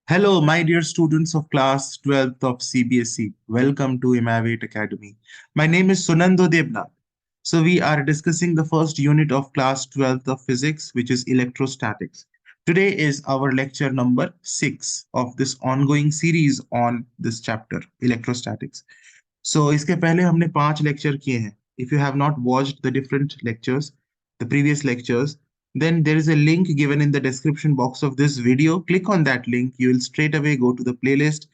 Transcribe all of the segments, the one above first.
Hello, my dear students of class 12th of CBSE. Welcome to Imavate Academy. My name is Sunando Debnath. So we are discussing the first unit of class 12th of physics, which is electrostatics. Today is our lecture number 6 of this ongoing series on this chapter, electrostatics. So इसके पहले हमने 5 lecture किए हैं. If you have not watched the different lectures, the previous lectures, then there is a link given in the description box of this video. Click on that link. You will straight away go to the playlist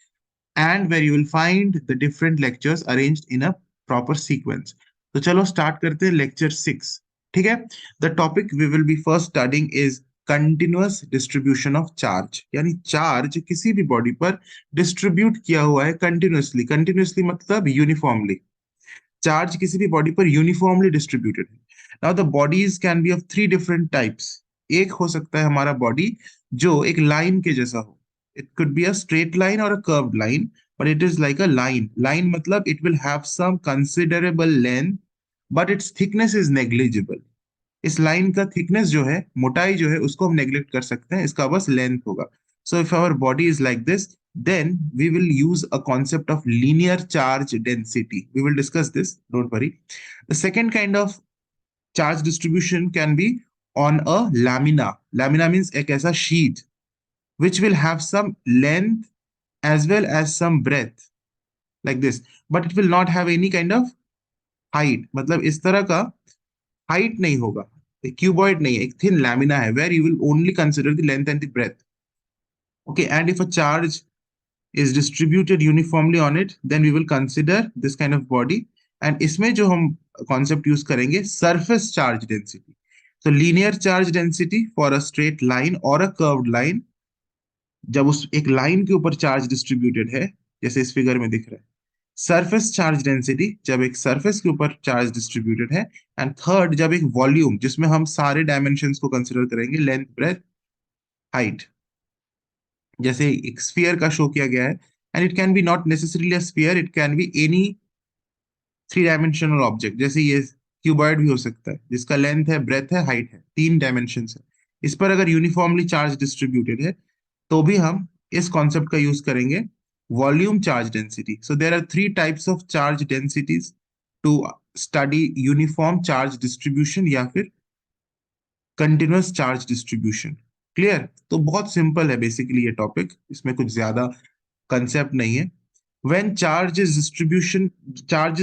and where you will find the different lectures arranged in a proper sequence. तो चलो start करते हैं lecture 6. ठीक है? The topic we will be first studying is continuous distribution of charge. यानी charge किसी भी body पर डिस्ट्रीब्यूट किया हुआ है कंटिन्यूसली. कंटिन्यूसली मतलब यूनिफॉर्मली. चार्ज किसी भी बॉडी पर यूनिफॉर्मली डिस्ट्रीब्यूटेड है. Now the bodies can be of 3 different types. एक हो सकता है हमारा बॉडी जो एक लाइन के जैसा हो. It could be a straight line और a curved line, but it is like a line. Line मतलब it will have some considerable length, but its thickness is negligible. इस लाइन का थिकनेस जो है, मोटाई जो है, उसको हम नेग्लेक्ट कर सकते हैं. इसका बस लेंथ होगा. So if our body is like this, then we will use a concept of linear charge density. We will discuss this, don't worry. The second kind of charge distribution can be on a lamina. Lamina means ek aisa sheet which will have some length as well as some breadth, like this, but it will not have any kind of height. मतलब इस तरह का height नहीं होगा. एक cuboid नहीं है, एक thin lamina है where you will only consider the length and the breadth. Okay, and if a charge is distributed uniformly on it, then we will consider this kind of body. And इसमें जो हम concept use करेंगे, surface charge density. So linear charge density for a straight line or a curved line, जब उस एक line के ऊपर charge distributed है, जैसे इस फिगर में दिख रहा है. सरफेस चार्ज डेंसिटी, जब एक सरफेस के ऊपर चार्ज डिस्ट्रीब्यूटेड है. एंड थर्ड, जब एक वॉल्यूम जिसमें हम सारे डायमेंशंस को कंसिडर करेंगे, लेंथ, ब्रेथ, हाइट. जैसे एक स्फीयर का शो किया गया है. And it can be not necessarily a sphere, it can be any 3 dimensional object. जैसे ये क्यूबॉइड भी हो सकता है जिसका लेंथ है, ब्रेथ है, हाइट है, 3 डायमेंशन है. इस पर अगर यूनिफॉर्मली चार्ज डिस्ट्रीब्यूटेड है तो भी हम इस कॉन्सेप्ट का यूज करेंगे, volume charge density. So there are 3 types of charge densities to study uniform charge distribution या फिर कंटिन्यूअस चार्ज डिस्ट्रीब्यूशन. क्लियर? तो बहुत सिंपल है बेसिकली ये टॉपिक, इसमें कुछ ज्यादा कंसेप्ट नहीं है. When charge is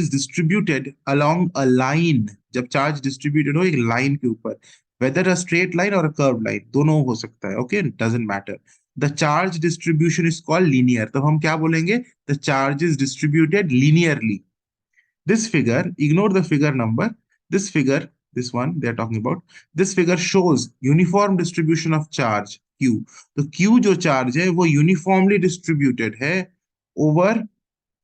distributed along a line, जब चार्ज डिस्ट्रीब्यूटेड हो एक लाइन के ऊपर, whether a straight line or a curved line, दोनों हो सकता है. Okay, doesn't matter. The charge distribution is called linear. तो हम क्या बोलेंगे? The charge is distributed linearly. This figure, ignore the figure number. This figure, this one they are talking about, this figure shows uniform distribution of charge Q. तो Q जो charge है वो uniformly distributed है over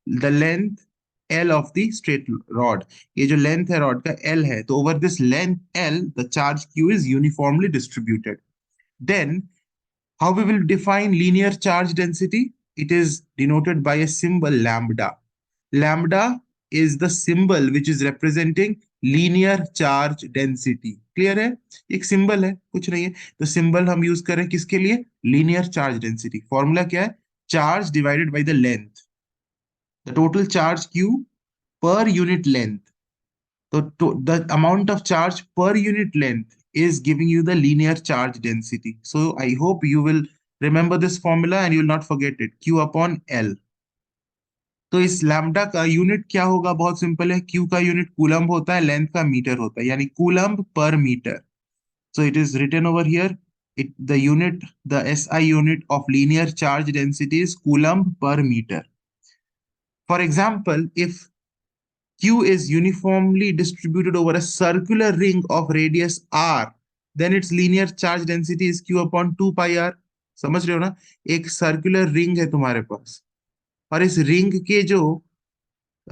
the length L of the straight rod. ये जो length है rod का L है, तो over this length L the charge Q is uniformly distributed. Then how we will define linear charge density? It is denoted by a symbol lambda. Lambda is the symbol which is representing linear charge density. Clear है? एक symbol है, कुछ नहीं है. तो symbol हम use करें किसके लिए? Linear charge density. Formula क्या है? Charge divided by the length. The total charge Q per unit length. So the amount of charge per unit length is giving you the linear charge density. So I hope you will remember this formula and you will not forget it. Q upon L. तो इस lambda का unit क्या होगा? बहुत simple है. Q का unit coulomb होता है, लेंथ का मीटर होता है, यानी कूलम्ब पर metre. So it is written over here. The SI unit of linear charge density is coulomb per meter. For example, if Q is uniformly distributed over a circular ring of radius r, then its linear charge density is Q upon 2 pi r. समझ रहे हो ना? एक circular ring है तुम्हारे पास, और इस ring के जो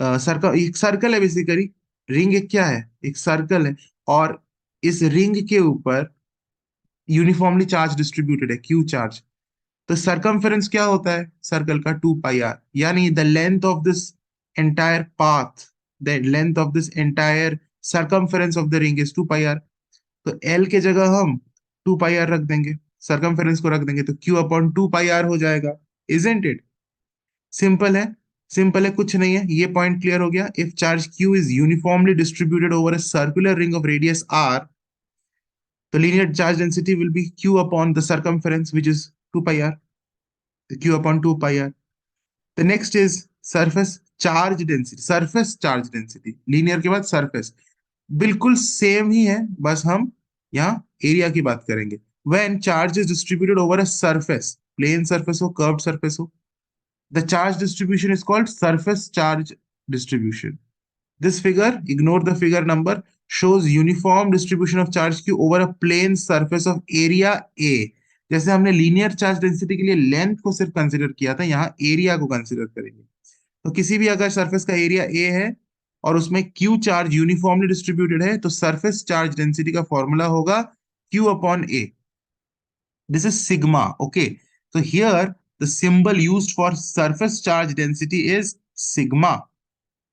एक सर्कल है बेसिकली. रिंग एक क्या है? एक सर्कल है, और इस रिंग के ऊपर यूनिफॉर्मली चार्ज डिस्ट्रीब्यूटेड है, क्यू चार्ज. तो सरकमफेरेंस क्या होता है सर्कल का? 2 पाई आर. यानी the length of this entire path, the length of this entire circumference of the ring is 2 pi R. तो एल के जगह हम 2 पाई आर रख देंगे, सरकमफेरेंस को रख देंगे, तो क्यू अपॉन 2 पाई आर हो जाएगा. Isn't it? सिंपल है, सिंपल है, कुछ नहीं है, ये पॉइंट क्लियर हो गया। If charge Q is uniformly distributed over a circular ring of radius R, the linear charge density will be q upon the circumference, which is 2 pi r, q upon 2 pi r. The next is surface charge density, surface charge density, linear के बाद surface, बिल्कुल same ही है, बस हम यहाँ area की बात करेंगे। when charge is distributed over a surface, plane surface हो, curved surface हो, the charge distribution is called surface charge distribution. This figure, ignore the figure number, shows uniform distribution of charge q over a plane surface of area A. जैसे हमने linear charge density के लिए length को सिर्फ consider किया था, यहाँ area को कंसीडर करेंगे। तो किसी भी अगर सरफेस का एरिया ए है और उसमें क्यू चार्ज यूनिफॉर्मली डिस्ट्रीब्यूटेड है, तो सरफेस चार्ज डेंसिटी का फॉर्मूला होगा Q upon A. This is sigma, okay. so here the symbol used for surface charge density is sigma,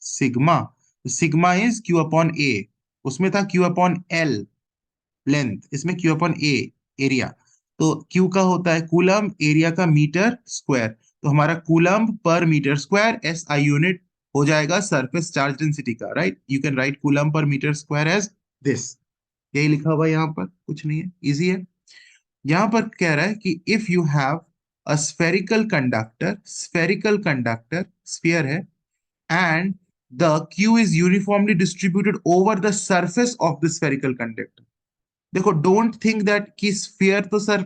sigma. Sigma is Q upon A, उसमें था Q upon L length, इसमें Q upon A area. तो Q का होता है coulomb, area का metre square, तो हमारा coulomb per metre square S I unit हो जाएगा सरफेस चार्ज डेंसिटी का, right? You can write coulomb per metre square as this, यही लिखा हुआ है यहाँ पर, कुछ नहीं है, इजी है। यहाँ पर कह रहा है कि if you have a spherical conductor, sphere है, and the q is uniformly distributed over the surface of the spherical conductor. देखो, डोंट थिंक दैट कि स्फीयर तो सर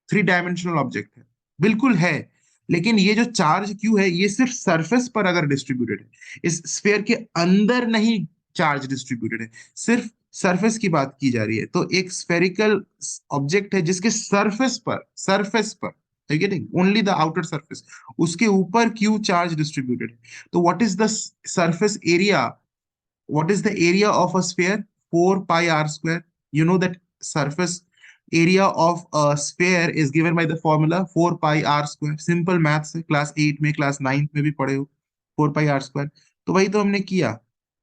थ्री डायमेंशनल ऑब्जेक्ट है, बिल्कुल है, लेकिन ये जो चार्ज क्यू है ये सिर्फ सरफेस पर अगर डिस्ट्रीब्यूटेड है, इस स्फीयर के अंदर नहीं चार्ज डिस्ट्रीब्यूटेड है, सिर्फ सरफेस की बात की जा रही है। तो एक स्फेरिकल ऑब्जेक्ट है जिसके सरफेस पर getting only the outer surface, उसके ऊपर क्यू चार्ज डिस्ट्रीब्यूटेड है। तो what is the surface area, what is the area of a sphere? 4 pi r square. You know that surface area of a sphere is given by the formula 4 pi r square. Simple maths है, class 8 में, class 9 में भी पढ़े हो, 4 pi r square। तो वही तो हमने किया।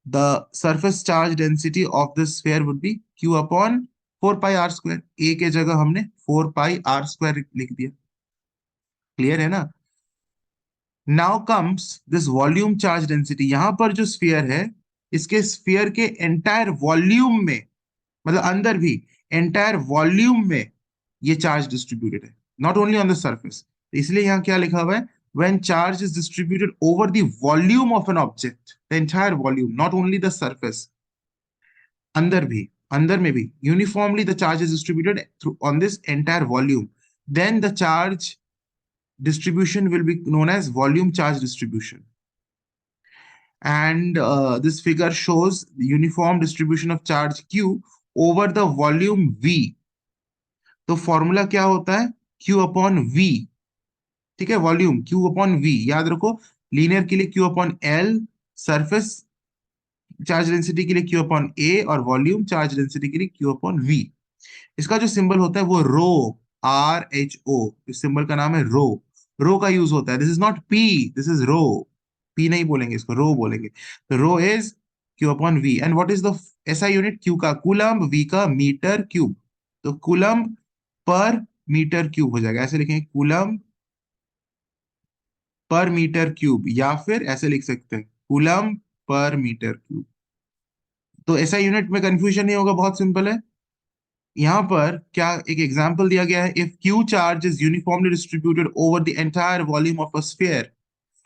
The surface charge density of the sphere would be q upon 4 pi r square। a के जगह हमने 4 pi r square लिख दिया, क्लियर है ना? Now comes this volume charge density. यहां पर जो स्फीयर है, इसके स्फीयर के एंटायर वॉल्यूम में, मतलब अंदर भी एंटायर वॉल्यूम में ये चार्ज डिस्ट्रीब्यूटेड है, not only on the surface. इसलिए यहां क्या लिखा हुआ है, when charge is distributed over the volume of an object, the entire volume, not only the surface, अंदर भी, अंदर में भी uniformly the charge is distributed through on this entire volume, then the charge distribution will be known as volume charge distribution. And this figure shows the uniform distribution of charge q over the volume v। तो formula क्या होता है, q upon v, ठीक है, volume q upon v, याद रखो, linear के लिए q upon l, surface charge density के लिए q अपॉन a, और वॉल्यूम चार्ज डेंसिटी के लिए q अपॉन v। इसका जो सिंबल होता है वो रो, आर एच ओ, इस सिंबल का नाम है रो। रो का यूज होता है, this is not P, this is rho, P नहीं बोलेंगे इसको, रो बोलेंगे। तो rho is Q upon V. And what is the SI unit, Q का कूलम, वी का मीटर क्यूब। तो कूलम पर मीटर क्यूब हो जाएगा, ऐसे लिखेंगे कूलम पर मीटर क्यूब, या फिर ऐसे लिख सकते हैं कूलम पर मीटर क्यूब। तो एसआई यूनिट में कंफ्यूजन नहीं होगा, बहुत सिंपल है। यहाँ पर क्या एक एग्जांपल दिया गया है, if Q charge is uniformly distributed over the entire volume of a sphere.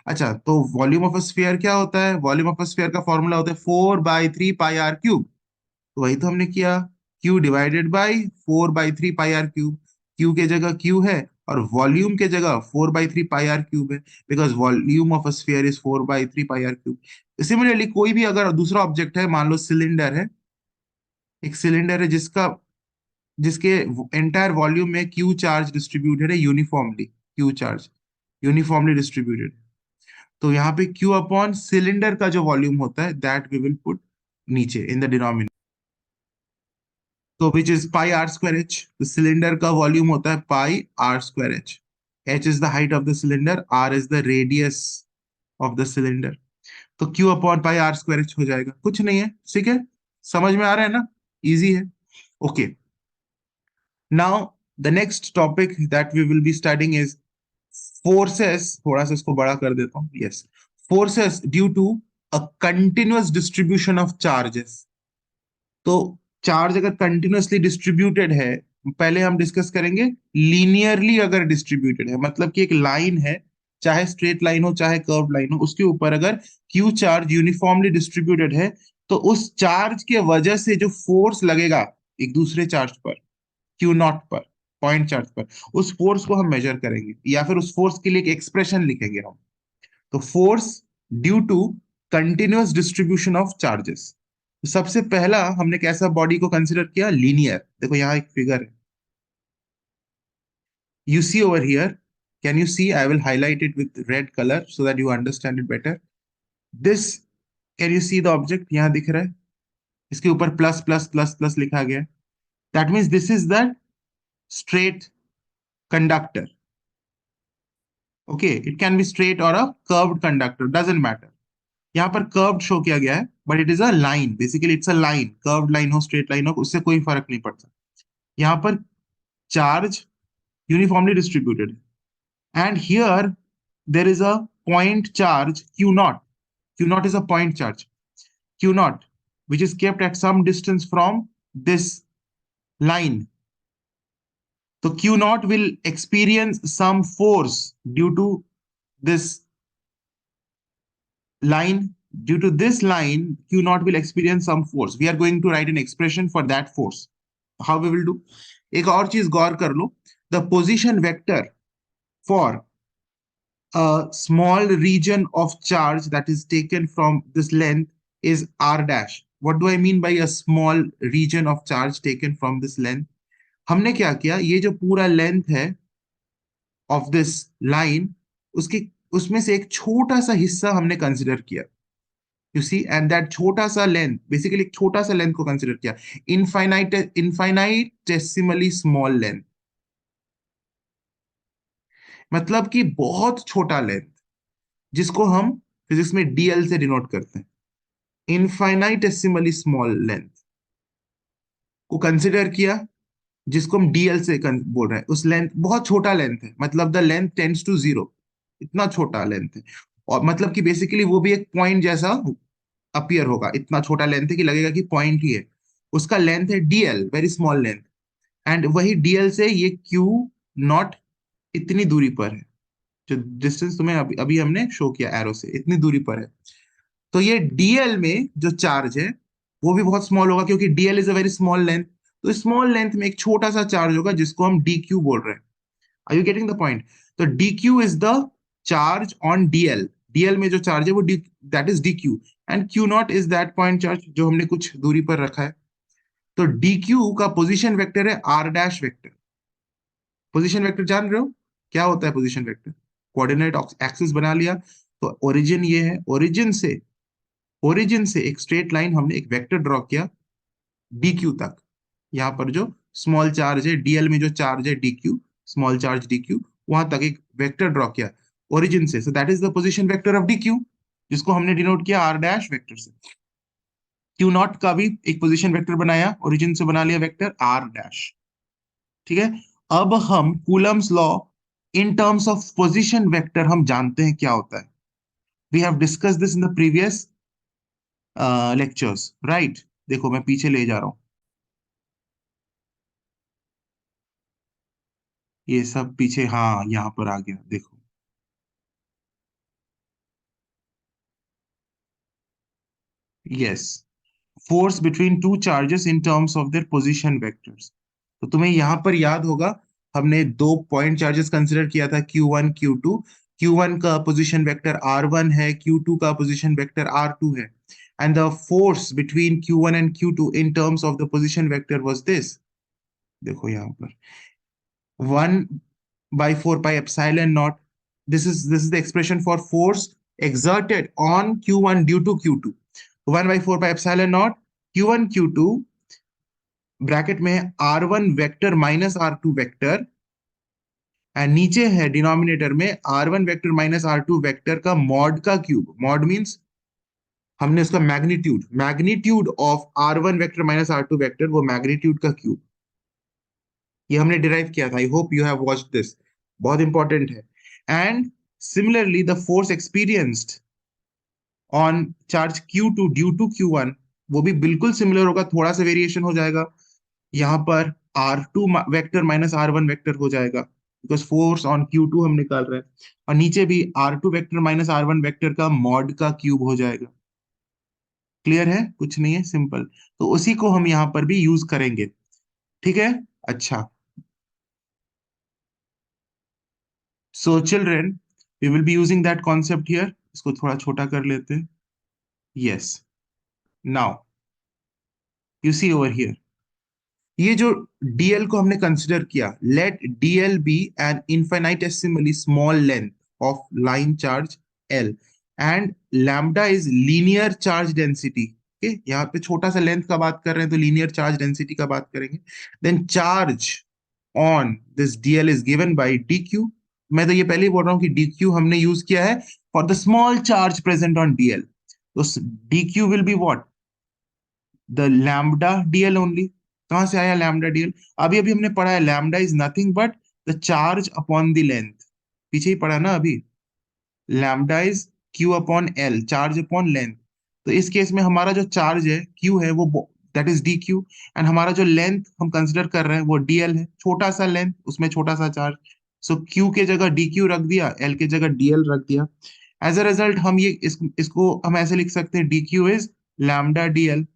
अच्छा, तो वॉल्यूम ऑफ अ स्फीयर क्या होता है, वॉल्यूम ऑफ अ स्फीयर का फॉर्मूला होता है 4/3 पाई आर क्यूब। तो वही तो हमने किया, Q divided by 4/3 pi R cube. Q के जगह क्यू है और वॉल्यूम के जगह 4/3 पाई आर क्यूब है, because volume of a sphere is 4/3 pi R cube. Similarly कोई भी अगर दूसरा ऑब्जेक्ट है, मान लो सिलेंडर है, एक सिलेंडर है जिसका, जिसके एंटायर वॉल्यूम में क्यू चार्ज डिस्ट्रीब्यूटेड है uniformly, Q charge uniformly distributed. तो यहाँ पे क्यू अपॉन सिलेंडर का जो वॉल्यूम होता है दैट वी विल पुट नीचे इन द डिनोमिनेटर, तो which is pi R square H. तो सिलेंडर का वॉल्यूम होता है pi R square H. H is the height of the cylinder, R is the radius of the cylinder. तो Q upon pi R square H हो जाएगा, कुछ नहीं है, ठीक है, समझ में आ रहा है ना, इजी है, okay. Now, the next topic that we will be studying is forces, थोड़ा सा इसको बड़ा कर देता हूँ, yes, forces due to a continuous distribution of charges. तो चार्ज अगर कंटिन्यूअसली डिस्ट्रीब्यूटेड है, पहले हम डिस्कस करेंगे लीनियरली अगर डिस्ट्रीब्यूटेड है, मतलब कि एक लाइन है, चाहे स्ट्रेट लाइन हो चाहे कर्व लाइन हो, उसके ऊपर अगर क्यू चार्ज यूनिफॉर्मली डिस्ट्रीब्यूटेड है, तो उस चार्ज के वजह से जो फोर्स लगेगा एक दूसरे चार्ज पर, क्यू नॉट पर, पॉइंट चार्ज पर, उस फोर्स को हम मेजर करेंगे, या फिर उस फोर्स के लिए एक एक्सप्रेशन लिखेंगे हम। तो force due to continuous distribution of charges. सबसे पहला हमने कैसा बॉडी को कंसिडर किया, लीनियर। देखो यहाँ एक फिगर है, you see over here, can you see, I will highlight it with red color so that you understand it better. This, can you see the object, यहाँ दिख रहा है, इसके ऊपर प्लस प्लस प्लस प्लस लिखा गया है, that means this is the straight conductor. Okay, it can be straight or a curved conductor, doesn't matter. यहाँ पर कर्व्ड शो किया गया है, but it is a line, basically it's a line, curved line हो straight line हो उससे कोई फर्क नहीं पड़ता। यहाँ पर चार्ज यूनिफॉर्मली डिस्ट्रीब्यूटेड है, and here there is a point charge Q not. Q naught is a point charge, Q not, which is kept at some distance from this line. So Q naught will experience some force due to this line. Due to this line, Q naught will experience some force. We are going to write an expression for that force. How we will do? एक और चीज गौर कर लो, the position vector for a small region of charge that is taken from this length is r dash. What do I mean by a small region of charge taken from this length? हमने क्या किया, ये जो पूरा length है of this line, उसकी उसमें से एक छोटा सा हिस्सा हमने कंसिडर किया, यू सी, एंड दैट छोटा सा लेंथ, बेसिकली एक छोटा सा लेंथ को कंसिडर किया, इनफाइनाइटेसिमली स्मॉल लेंथ, मतलब कि बहुत छोटा लेंथ, जिसको हम फिजिक्स में डीएल से डिनोट करते हैं, इनफाइनाइटेसिमली स्मॉल लेंथ को कंसिडर किया, जिसको हम डीएल से बोल रहे हैं, उस लेंथ, बहुत छोटा लेंथ है, मतलब the length tends to zero, इतना छोटा लेंथ है, और मतलब कि बेसिकली वो भी एक पॉइंट जैसा अपीयर होगा, इतना छोटा लेंथ है कि लगेगा कि पॉइंट ही है, उसका लेंथ है DL, very small length, and वही डीएल से ये क्यू नॉट इतनी दूरी पर है, जो डिस्टेंस तुम्हें अभी अभी हमने शो किया एरो से, इतनी दूरी पर है। तो ये डीएल में जो चार्ज है वो भी बहुत स्मॉल होगा, क्योंकि DL is a very small length, तो स्मॉल लेंथ में एक छोटा सा चार्ज होगा जिसको हम डी क्यू बोल रहे हैं। Are you getting the point? तो D Q is the charge on DL, DL में जो चार्ज है वो D, that is D Q, and Q naught is that point charge जो हमने कुछ दूरी पर रखा है। तो डी क्यू का पोजिशन वेक्टर है R dash vector. Position vector जान रहे हो क्या होता है पोजिशन वेक्टर? कोऑर्डिनेट एक्सिस बना लिया, तो ओरिजिन ये है, ओरिजिन से एक स्ट्रेट लाइन हमने एक वेक्टर ड्रॉ किया डी क्यू तक, यहाँ पर जो स्मॉल चार्ज है डीएल में, जो चार्ज है D Q, small charge D Q, वहां तक एक वेक्टर ड्रॉ किया ओरिजिन से, so that is the position vector of D Q, जिसको हमने डिनोट किया आर डैश वेक्टर से। क्यू नॉट का भी एक पोजीशन वेक्टर बनाया, ओरिजिन से बना लिया वेक्टर आर डैश। ठीक है, अब हम Coulomb's law in terms of position vector हम जानते हैं क्या होता है, we have discuss this in the previous lectures, right? देखो मैं पीछे ले जा रहा हूं, ये सब पीछे, हाँ यहाँ पर आ गया देखो, yes, force between two charges in terms of their position vectors. तो तुम्हें यहां पर याद होगा, हमने दो पॉइंट चार्जेस कंसिडर किया था, Q1 Q2। Q1 का पोजीशन वेक्टर R1 है, Q2 का पोजीशन वेक्टर R2 है, and the force between Q1 and Q2 in terms of the position vector was this, देखो यहाँ पर 1/4 pi epsilon naught, this is the expression for force exerted on Q1 due to Q2, 1/4 pi epsilon naught Q1 Q2 bracket में R1 vector minus R2 vector, and नीचे है denominator में R1 vector minus R2 vector का mod का cube, mod means हमने उसका magnitude, magnitude of R1 vector minus R2 vector, वो magnitude का क्यूब, ये हमने डिराइव किया था, I hope you have watched this, बहुत इंपॉर्टेंट है। And similarly, the force experienced on charge Q2 due to Q1 वो भी बिल्कुल सिमिलर होगा, थोड़ा सा वेरिएशन हो जाएगा। यहाँ पर R2 vector minus R1 vector हो जाएगा, बिकॉज फोर्स ऑन Q2 हम निकाल रहे हैं। और नीचे भी R2 vector minus R1 vector का मॉड का क्यूब हो जाएगा। क्लियर है? कुछ नहीं है, सिंपल। तो उसी को हम यहाँ पर भी यूज करेंगे। ठीक है। अच्छा, so children, we will be using that concept here. इसको थोड़ा छोटा कर लेते हैं। Yes, now you see over here, ये जो डीएल को हमने कंसिडर किया, let DL be an infinitesimally small length of line charge L and lambda is linear charge density. Okay, यहाँ पे छोटा सा लेंथ का बात कर रहे हैं तो लीनियर चार्ज डेंसिटी का बात करेंगे। Then charge on this DL is given by D Q. मैं तो ये पहले ही बोल रहा हूँ कि डी क्यू हमने यूज किया है for the small charge present on DL. तो D Q will be what, the lambda DL only. कहां से आया लैम्डा डीएल? अभी अभी हमने पढ़ा है lambda is nothing but the charge upon the length. पीछे ही पढ़ा ना अभी, lambda is Q upon L, charge upon length. तो इस केस में हमारा जो चार्ज है क्यू है वो that is D Q, and हमारा जो लेंथ हम कंसिडर कर रहे हैं वो डीएल है, छोटा सा लेंथ उसमें छोटा सा चार्ज। सो क्यू के जगह डी क्यू रख दिया, एल के जगह डीएल रख दिया। एज अ रिजल्ट हम ये इसको हम ऐसे लिख सकते हैं, D Q is lambda DL,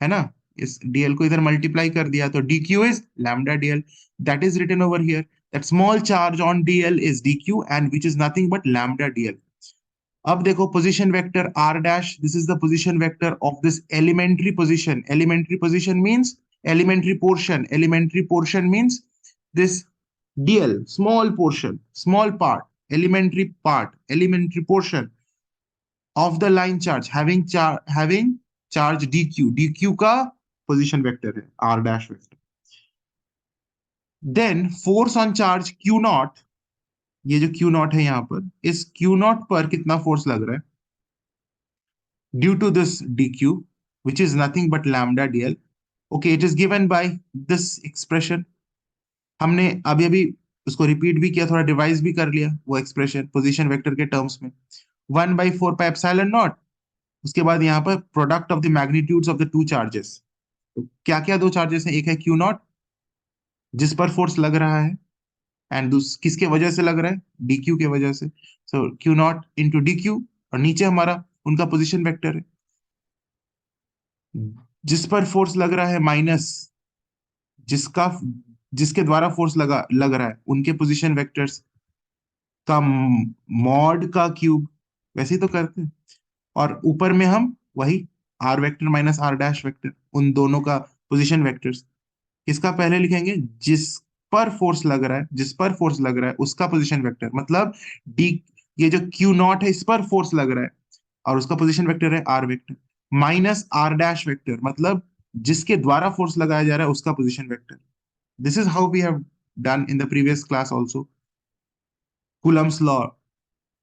है ना। इस डीएल को इधर मल्टीप्लाई कर दिया तो D Q is lambda DL. That is written over here, that small charge on DL is D Q and which is nothing but lambda DL. अब देखो position vector R dash, this is the position vector of this elementary position. Elementary position means elementary portion, elementary portion means this DL, small portion, small part, elementary part, elementary portion of the line charge having charge dq, dq का position vector है r dash vector. Then force on charge q nought, ये जो q not है यहाँ पर, इस q not पर कितना फोर्स लग रहा है due to this dq which is nothing but lambda dl। okay, it is given by this expression। हमने अभी अभी उसको रिपीट भी किया, थोड़ा डिवाइस भी कर लिया वो एक्सप्रेशन पोजीशन वेक्टर के टर्म्स में। 1/4 पाई एप्सिलॉन नॉट, उसके बाद यहाँ पर product of the magnitudes of the two charges. तो क्या क्या दो चार्जेस हैं? एक है क्यू नॉट जिस पर फोर्स लग रहा है, एंड किसके वजह से लग रहा है? डी क्यू के वजह से। So Q naught into D Q, और नीचे हमारा उनका पोजिशन वेक्टर है जिस पर फोर्स लग रहा है माइनस जिसका जिसके द्वारा फोर्स लग रहा है, उनके पोजिशन वेक्टर्स का मॉड का क्यूब। वैसे ही तो करते हैं। और ऊपर में हम वही r vector minus r dash vector, उन दोनों का पोजीशन वेक्टर्स। इसका पहले लिखेंगे जिस पर फोर्स लग रहा है, जिस पर फोर्स लग रहा है उसका पोजीशन वेक्टर, मतलब डी, ये जो क्यू नॉट है इस पर फोर्स लग रहा है और उसका पोजीशन वेक्टर है r vector, minus r dash vector मतलब जिसके द्वारा फोर्स लगाया जा रहा है उसका position vector. This is how we have done in the previous class also, Coulomb's law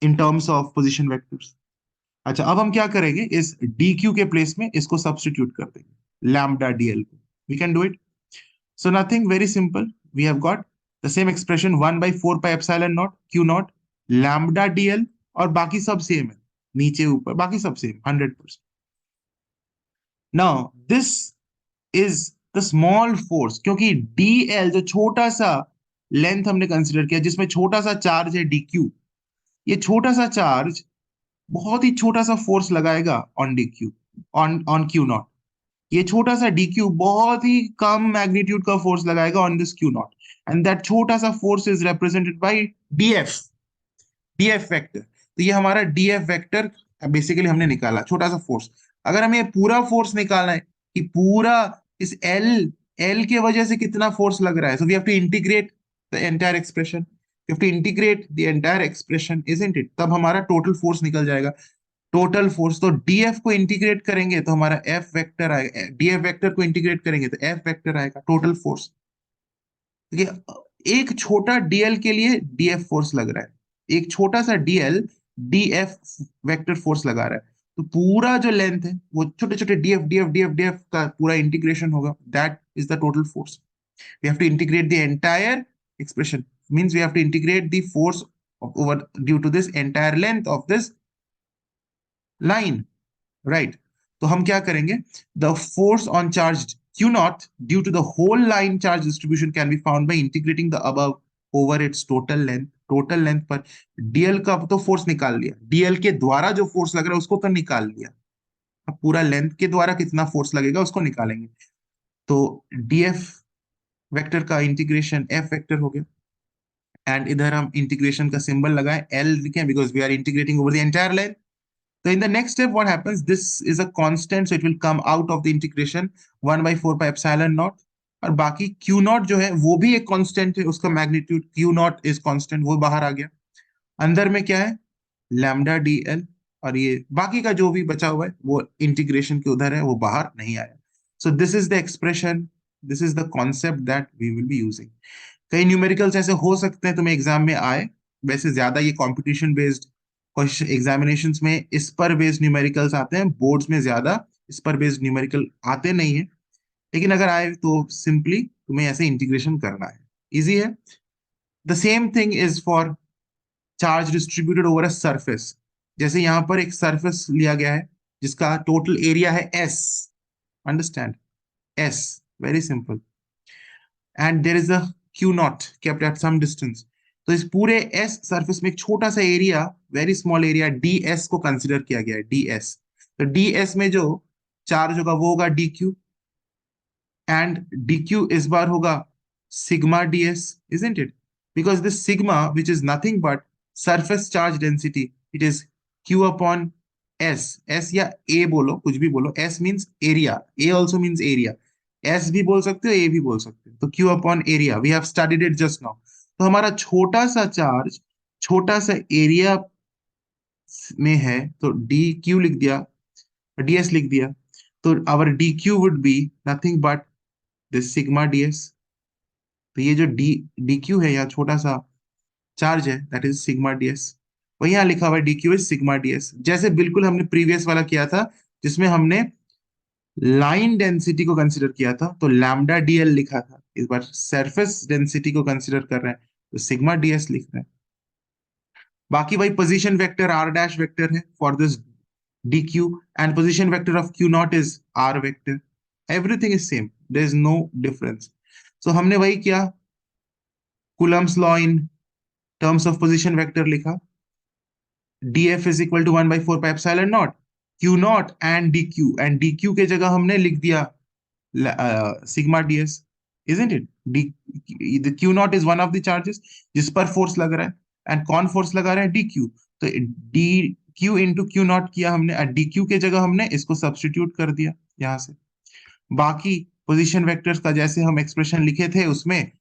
in terms of position vectors. अच्छा, अब हम क्या करेंगे, इस डी क्यू के प्लेस में इसको सब्सटीट्यूट कर देंगे, लैम्डा डीएल को। We can do it. So nothing, very simple, we have got the same expression 1/4 pi epsilon not q not lambda dl, और बाकी सब सेम है, नीचे ऊपर बाकी सब same 100%। Now this is the small force, क्योंकि डीएल जो छोटा सा लेंथ हमने कंसिडर किया जिसमें छोटा सा चार्ज है डी क्यू, ये छोटा सा चार्ज बहुत ही छोटा सा फोर्स लगाएगा on D Q, on on Q not. ये छोटा सा डी क्यू बहुत ही कम मैग्नीट्यूड का फोर्स लगाएगा on this Q not, and that छोटा सा force is represented by DF, DF vector. तो ये हमारा डीएफ वेक्टर बेसिकली हमने निकाला, छोटा सा फोर्स। अगर हमें पूरा फोर्स निकालना है कि पूरा इस एल, एल के वजह से कितना फोर्स लग रहा है, so we have to integrate the entire expression, we have to integrate the entire expression, isn't it? तब हमारा टोटल फोर्स निकल जाएगा, टोटल फोर्स। तो डीएफ को इंटीग्रेट करेंगे तो हमारा एफ वेक्टर आएगा, डीएफ वेक्टर को इंटीग्रेट करेंगे तो एफ वेक्टर आएगा, टोटल फोर्स। एक छोटा डीएल के लिए डीएफ फोर्स लग रहा है, एक छोटा सा डीएल डीएफ वेक्टर फोर्स लगा रहा है, तो पूरा जो लेंथ है वो छोटे छोटे डीएफ डीएफ डीएफ डीएफ का पूरा इंटीग्रेशन होगा, that is the total force. We have to integrate the entire expression, means we have to integrate the force over due to this entire length of this line, right? तो हम क्या करेंगे? The force on charge Q naught due to the whole line charge distribution can be found by integrating the above over its total length. Total length पर dl का तो force निकाल लिया, dl के द्वारा जो फोर्स लग रहा है उसको तो निकाल लिया, अब पूरा लेंथ के द्वारा कितना फोर्स लगेगा उसको निकालेंगे। तो df वेक्टर का इंटीग्रेशन f वेक्टर हो गया, एंड इधर हम इंटीग्रेशन का सिंबल लगाएं l लिखें because we are integrating over the entire length. So in the next step, what happens? This is a constant, so it will come out of the integration 1 by 4 pi epsilon naught. और बाकी Q naught जो है वो भी एक constant है, उसका magnitude Q naught is constant, वो बाहर आ गया। अंदर में क्या है? लैम्डा dl, और ये बाकी का जो भी बचा हुआ है वो इंटीग्रेशन के उधर है, वो बाहर नहीं आया। So this is the expression, this is the concept that we will be using. कई न्यूमेरिकल्स ऐसे हो सकते हैं तुम्हें एग्जाम में आए, वैसे ज्यादा ये कंपटीशन बेस्ड क्वेश्चन एग्जामिनेशंस में इस पर बेस्ड न्यूमेरिकल्स आते हैं, बोर्ड्स में ज्यादा इस पर बेस्ड न्यूमेरिकल आते नहीं है, लेकिन अगर आए तो सिंपली तुम्हें ऐसे इंटीग्रेशन करना है, इजी है। The same thing is for charge distributed over a surface. जैसे यहां पर एक सरफेस लिया गया है जिसका टोटल एरिया है s, understand, s, very simple, and there is a q not kept at some distance. तो इस पूरे एस सरफेस में एक छोटा सा area, very small area d s को कंसिडर किया गया है, डी एस। तो डी एस में जो चार्ज होगा वो होगा D Q, and D Q इस बार होगा sigma D S, isn't it? Because this sigma which is nothing but surface charge density, it is Q upon S, S या ए बोलो, कुछ भी बोलो, एस मीन्स एरिया, ए ऑल्सो मीन्स एरिया, एस भी बोल सकते हो ए भी बोल सकते हो, तो Q upon area, we have studied it just now. तो हमारा छोटा सा चार्ज छोटा सा एरिया में है, तो डी क्यू लिख दिया, डीएस लिख दिया, तो our d q would be nothing but this sigma ds. तो ये जो डी डी क्यू है, यहाँ छोटा सा चार्ज है, दैट इज सिग्मा डीएस, वही यहाँ लिखा हुआ है D Q is sigma DS, जैसे बिल्कुल हमने प्रीवियस वाला किया था जिसमें हमने लाइन डेंसिटी को कंसिडर किया था, तो लैम्डा डीएल लिखा था, इस बार सरफेस डेंसिटी को कंसिडर कर रहे हैं तो सिग्मा डीएस लिख रहे हैं। बाकी वही position vector R dash vector है for this dq, and position vector of q naught is r vector, everything is same, there is no difference। so हमने वही किया, Coulomb's law in terms of position vector लिखा, df is equal to 1 by 4 pi epsilon naught q naught and dq, and dq के जगह हमने लिख दिया sigma ds, isn't it? The q naught is one of the charges जिस पर force लग रहा है, and कौन फोर्स लगा रहा है? dq, तो dq इंटू क्यू नॉट किया हमने, और dq के जगह हमने इसको सब्स्टिट्यूट कर दिया यहां से। बाकी पोजीशन वेक्टर्स का जैसे हम एक्सप्रेशन लिखे थे उसमें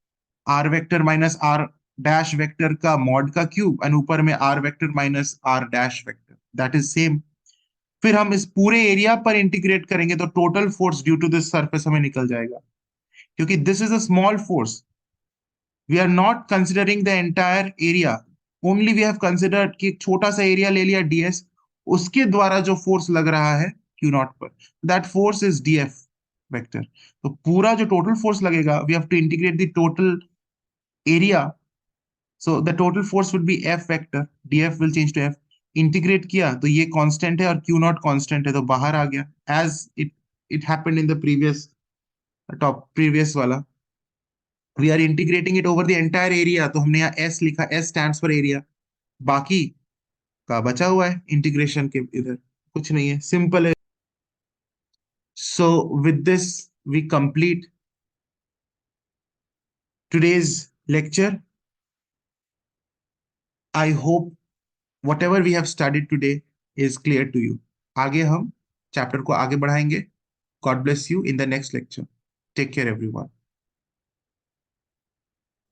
r vector minus r dash vector का मॉड का क्यूब, और ऊपर में r vector minus r dash vector, that is same. फिर हम इस पूरे एरिया पर इंटीग्रेट करेंगे तो total force due to this surface हमें निकल जाएगा, क्योंकि this is a small force, we are not considering the entire area, only we have considered कि एक छोटा सा एरिया ले लिया डीएस, उसके द्वारा जो फोर्स लग रहा है क्यू नॉट पर, that force is df vector. तो पूरा जो टोटल फोर्स लगेगा, we have to integrate the total area, so the total force would be f vector, df will change to f. Integrate किया तो ये कांस्टेंट है और क्यू नॉट कांस्टेंट है, तो बाहर आ गया, as it happened in the previous top previous वाला। We are integrating it over the entire area, तो हमने यहाँ एस लिखा, एस स्टैंड्स फॉर एरिया, बाकी का बचा हुआ है इंटीग्रेशन के इधर, कुछ नहीं है, सिंपल है। So with this we complete today's lecture। I hope whatever we have studied today is clear to you। आगे हम चैप्टर को आगे बढ़ाएंगे। God bless you in the next lecture। Take care everyone।